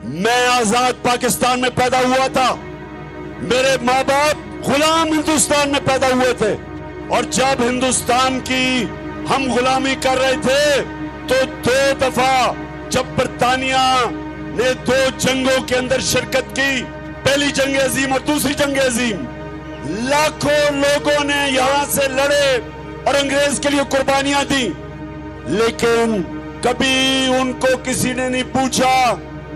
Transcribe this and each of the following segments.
میں آزاد پاکستان میں پیدا ہوا تھا، میرے ماں باپ غلام ہندوستان میں پیدا ہوئے تھے، اور جب ہندوستان کی ہم غلامی کر رہے تھے تو 2 دفعہ جب برطانیہ نے 2 جنگوں کے اندر شرکت کی، پہلی جنگ عظیم اور دوسری جنگ عظیم، لاکھوں لوگوں نے یہاں سے لڑے اور انگریز کے لیے قربانیاں دی، لیکن کبھی ان کو کسی نے نہیں پوچھا،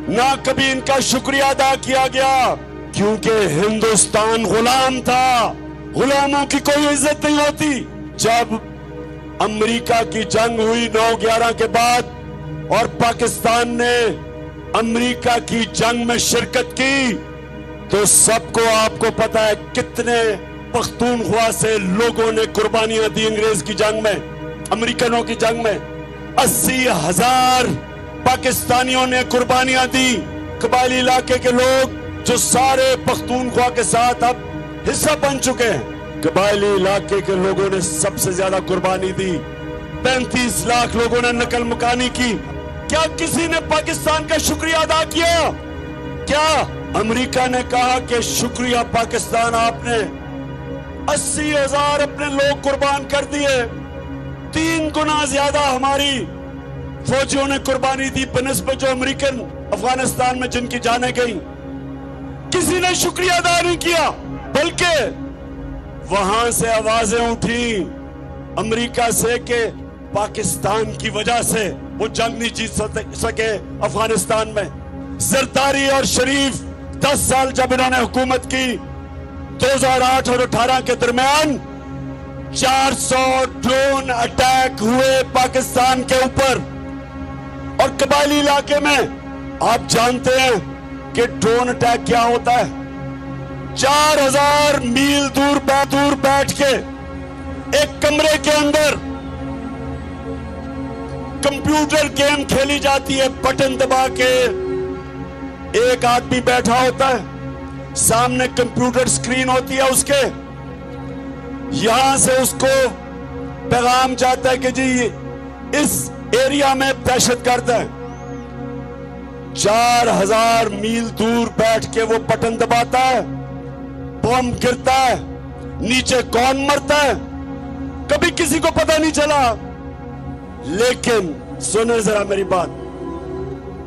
نہ کبھی ان کا شکریہ ادا کیا گیا، کیونکہ ہندوستان غلام تھا، غلاموں کی کوئی عزت نہیں ہوتی۔ جب امریکہ کی جنگ ہوئی 9/11 کے بعد اور پاکستان نے امریکہ کی جنگ میں شرکت کی، تو سب کو آپ کو پتا ہے کتنے پختونخوا سے لوگوں نے قربانیاں دی انگریز کی جنگ میں، امریکنوں کی جنگ میں 80,000 پاکستانیوں نے قربانیاں دی۔ قبائلی علاقے کے لوگ جو سارے پختونخوا کے ساتھ اب حصہ بن چکے ہیں، قبائلی علاقے کے لوگوں نے سب سے زیادہ قربانی دی، 35 لاکھ لوگوں نے نقل مکانی کی۔ کیا کسی نے پاکستان کا شکریہ ادا کیا؟ کیا امریکہ نے کہا کہ شکریہ پاکستان، آپ نے 80,000 اپنے لوگ قربان کر دیے، 3 گنا زیادہ ہماری فوجیوں نے قربانی دی بنسبت جو امریکن افغانستان میں جن کی جانیں گئی؟ کسی نے شکریہ ادا نہیں کیا، بلکہ وہاں سے آوازیں اٹھی امریکہ سے کہ پاکستان کی وجہ سے وہ جنگ نہیں جیت سکے افغانستان میں۔ زرداری اور شریف 10 سال جب انہوں نے حکومت کی، 2008 اور 18 کے درمیان 400 ڈرون اٹیک ہوئے پاکستان کے اوپر، اور قبائلی علاقے میں آپ جانتے ہیں کہ ڈرون اٹیک کیا ہوتا ہے۔ 4000 میل دور بیٹھ کے ایک کمرے کے اندر کمپیوٹر گیم کھیلی جاتی ہے، بٹن دبا کے ایک آدمی بیٹھا ہوتا ہے، سامنے کمپیوٹر سکرین ہوتی ہے اس کے، یہاں سے اس کو پیغام جاتا ہے کہ جی اس ایریا میں دہشت گرد ہے۔ 4000 میل دور بیٹھ کے وہ بٹن دباتا ہے، بم گرتا ہے، نیچے کون مرتا ہے کبھی کسی کو پتہ نہیں چلا۔ لیکن سنیں ذرا میری بات،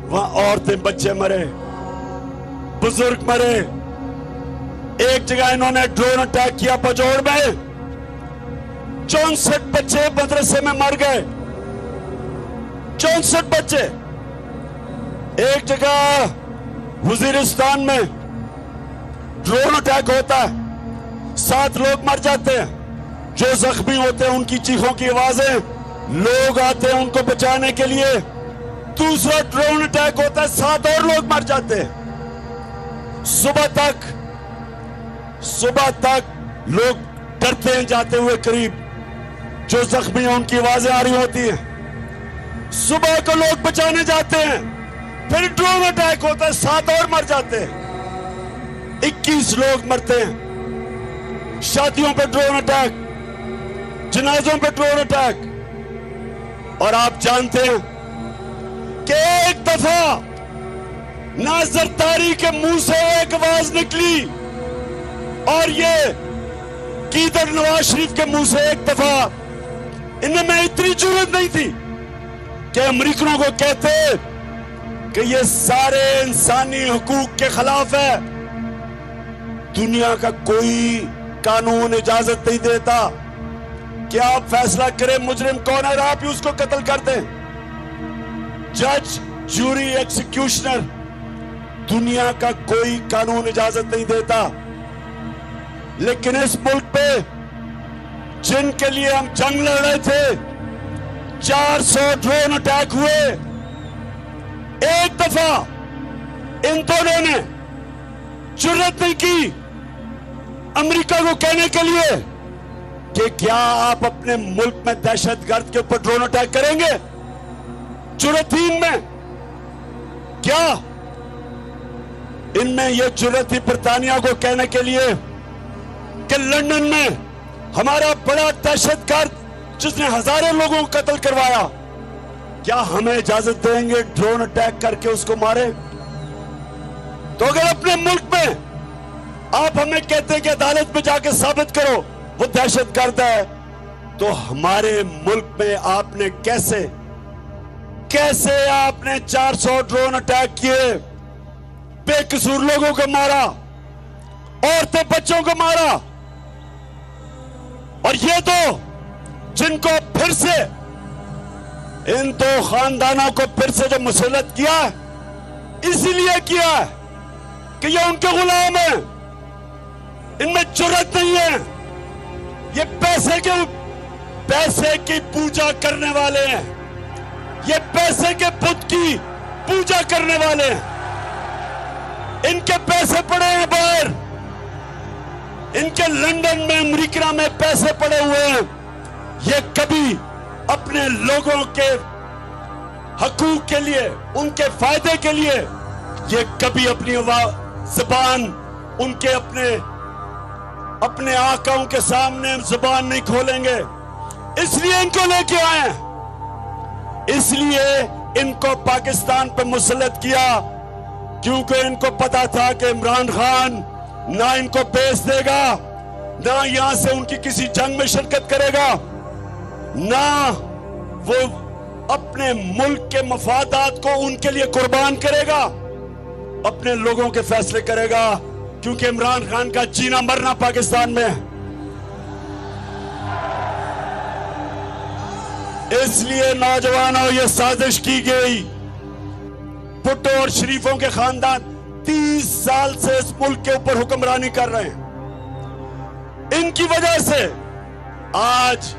وہاں عورتیں بچے مرے، بزرگ مرے۔ ایک جگہ انہوں نے ڈرون اٹیک کیا پجوڑ میں، 64 بچے مدرسے میں مر گئے، 64 بچے۔ ایک جگہ وزیرستان میں ڈرون اٹیک ہوتا ہے، 7 لوگ مر جاتے ہیں، جو زخمی ہوتے ہیں ان کی چیخوں کی آوازیں، لوگ آتے ہیں ان کو بچانے کے لیے، دوسرا ڈرون اٹیک ہوتا ہے، 7 اور لوگ مر جاتے ہیں۔ صبح تک لوگ ڈرتے ہیں جاتے ہوئے قریب، جو زخمی ہیں ان کی آوازیں آ رہی ہوتی ہیں، صبح کو لوگ بچانے جاتے ہیں، پھر ڈرون اٹیک ہوتا ہے، 7 اور مر جاتے ہیں، 21 لوگ مرتے ہیں۔ شادیوں پہ ڈرون اٹیک، جنازوں پہ ڈرون اٹیک۔ اور آپ جانتے ہیں کہ ایک دفعہ نہ زرداری کے منہ سے ایک آواز نکلی، اور یہ گیدڑ نواز شریف کے منہ سے ایک دفعہ، ان میں اتنی جرأت نہیں تھی کہ امریکنوں کو کہتے کہ یہ سارے انسانی حقوق کے خلاف ہے، دنیا کا کوئی قانون اجازت نہیں دیتا کہ آپ فیصلہ کریں مجرم کون ہے اور آپ ہی اس کو قتل کر دیں۔ جج، جوری، ایکسیکیوشنر، دنیا کا کوئی قانون اجازت نہیں دیتا، لیکن اس ملک پہ جن کے لیے ہم جنگ لڑ رہے تھے، 400 ڈرون اٹیک ہوئے، ایک دفعہ ان دونوں نے جرأت نہیں کی امریکہ کو کہنے کے لیے کہ کیا آپ اپنے ملک میں دہشت گرد کے اوپر ڈرون اٹیک کریں گے؟ جرأت ہی ان میں کیا؟ ان میں یہ جرأت تھی برطانیہ کو کہنے کے لیے کہ لندن میں ہمارا بڑا دہشت گرد جس نے ہزاروں لوگوں کو قتل کروایا، کیا ہمیں اجازت دیں گے ڈرون اٹیک کر کے اس کو مارے؟ तो अगर अपने मुल्क में आप हमें कहते हैं कि अदालत में जाके साबित करो वो दहशतगर्द है, तो हमारे मुल्क में आपने कैसे आपने 400 ड्रोन अटैक किए, बेकसूर लोगों को मारा, औरतें बच्चों को मारा, और ये तो जिनको फिर से इन दो खानदानों को फिर से जो मुसल्लत किया इसीलिए किया है कि ये उनके गुलाम हैं, इनमें जुर्रत नहीं है, ये पैसे की पूजा करने वाले हैं, ये पैसे के बुत की पूजा करने वाले हैं, इनके पैसे पड़े हैं बाहर, इनके लंदन में अमेरिका में पैसे पड़े हुए हैं, ये कभी अपने लोगों के हकूक के लिए, उनके फायदे के लिए, ये कभी अपनी जुबान उनके अपने आकाओं के सामने जुबान नहीं खोलेंगे। इसलिए इनको लेके आए, इसलिए इनको पाकिस्तान पे मुसल्लत किया, क्योंकि इनको पता था कि इमरान खान ना इनको बेच देगा, ना यहां से उनकी किसी जंग में शिरकत करेगा, ना वो अपने मुल्क के मफादात को उनके लिए कुर्बान करेगा, अपने लोगों के फैसले करेगा, क्योंकि इमरान खान का जीना मरना पाकिस्तान में है। इसलिए नौजवानों, ये साजिश की गई। भुट्टो और शरीफों के खानदान 30 साल से इस मुल्क के ऊपर हुक्मरानी कर रहे हैं। इनकी वजह से आज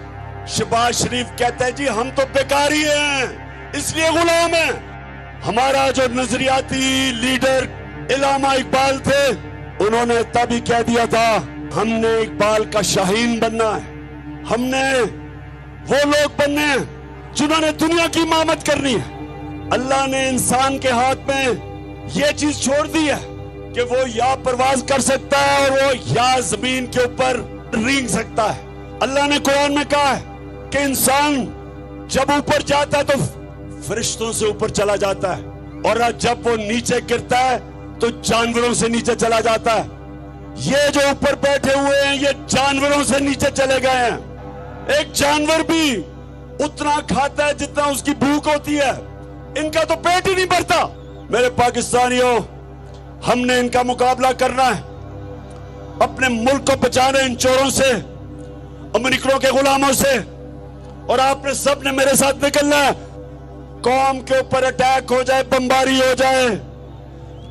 शहबाज शरीफ कहते हैं जी हम तो बेकारी हैं, इसलिए गुलाम हैं। हमारा जो नजरियाती लीडर इलामा इकबाल थे, उन्होंने तभी कह दिया था हमने इकबाल का शाहीन बनना है, हमने वो लोग बनने हैं जिन्होंने दुनिया की इमामत करनी है। अल्लाह ने इंसान के हाथ में ये चीज छोड़ दी है कि वो या परवाज कर सकता है और वो या जमीन के ऊपर रेंग सकता है। अल्लाह ने कुरान में कहा है कि इंसान जब ऊपर जाता है तो फरिश्तों से ऊपर चला जाता है, और जब वो नीचे गिरता है तो जानवरों से नीचे चला जाता है। ये जो ऊपर बैठे हुए हैं ये जानवरों से नीचे चले गए हैं। एक जानवर भी उतना खाता है जितना उसकी भूख होती है, इनका तो पेट ही नहीं भरता। मेरे पाकिस्तानियों, हमने इनका मुकाबला करना है, अपने मुल्क को बचाना इन चोरों से, अमेरिकनों के गुलामों से, और आपने सबने मेरे साथ निकलना है। कौम के ऊपर अटैक हो जाए, बमबारी हो जाए,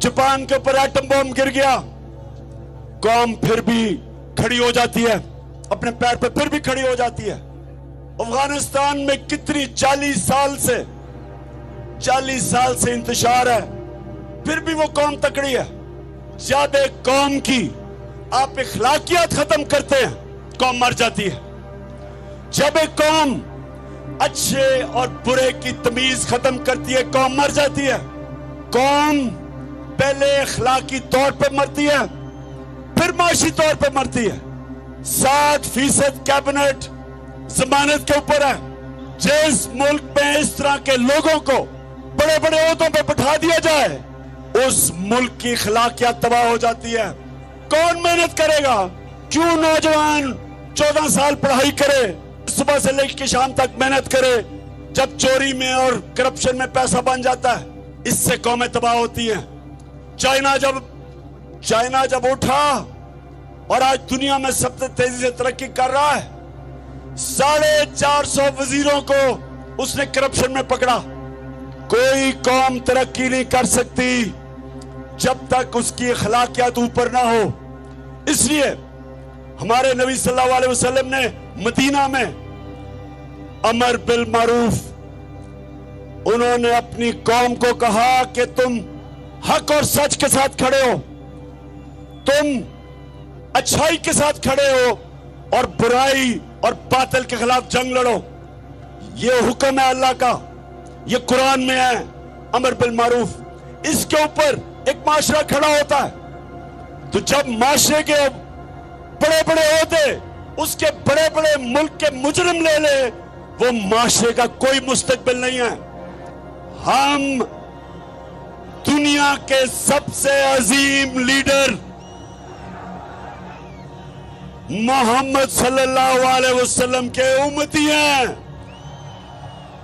जापान के ऊपर एटम बम गिर गया, कौम फिर भी खड़ी हो जाती है, अपने पैर पर फिर भी खड़ी हो जाती है। अफगानिस्तान में कितनी 40 साल से इंतशार है, फिर भी वो कौम तकड़ी है। जब एक कौम की आप इखलाकियात खत्म करते हैं, कौम मर जाती है। जब एक कौम अच्छे और बुरे की तमीज खत्म करती है, कौम मर जाती है। कौम पहले इखलाकी तौर पे मरती है, फिर माशी तौर पे मरती है। 60% कैबिनेट जमानत के ऊपर है। जिस मुल्क में इस तरह के लोगों को बड़े बड़े ओहदों पे बिठा दिया जाए, उस मुल्क की इखलाकियात तबाह हो जाती है। कौन मेहनत करेगा? क्यों नौजवान 14 साल पढ़ाई करे, सुबह से लेकर शाम तक मेहनत करे, जब चोरी में और करप्शन में पैसा बन जाता है, इससे कौमें तबाह होती हैं। चाइना जब उठा और आज दुनिया में सबसे तेजी से तरक्की कर रहा है, 450 वजीरों को उसने करप्शन में पकड़ा। कोई कौम तरक्की नहीं कर सकती जब तक उसकी अखलाकियात ऊपर ना हो। इसलिए हमारे नबी सल्लल्लाहु अलैहि वसल्लम ने मदीना में अमर बिल मारूफ, उन्होंने अपनी कौम को कहा कि तुम हक और सच के साथ खड़े हो, तुम अच्छाई के साथ खड़े हो और बुराई और बातिल के खिलाफ जंग लड़ो। ये हुक्म है अल्लाह का, ये कुरान में है, अमर बिल मारूफ। इसके ऊपर एक माशरा खड़ा होता है, तो जब माशरे के बड़े बड़े होते उसके बड़े बड़े मुल्क के मुजरिम ले ले, वो माशरे का कोई मुस्तकबिल नहीं है। दुनिया के सबसे अजीम लीडर मोहम्मद सल्लल्लाहु अलैहि वसल्लम के उम्मती हैं।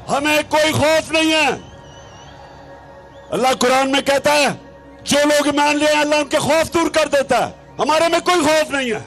हमें कोई खौफ नहीं है। अल्लाह कुरान में कहता है जो लोग मान लिए अल्लाह उनके खौफ दूर कर देता है। हमारे में कोई खौफ नहीं है।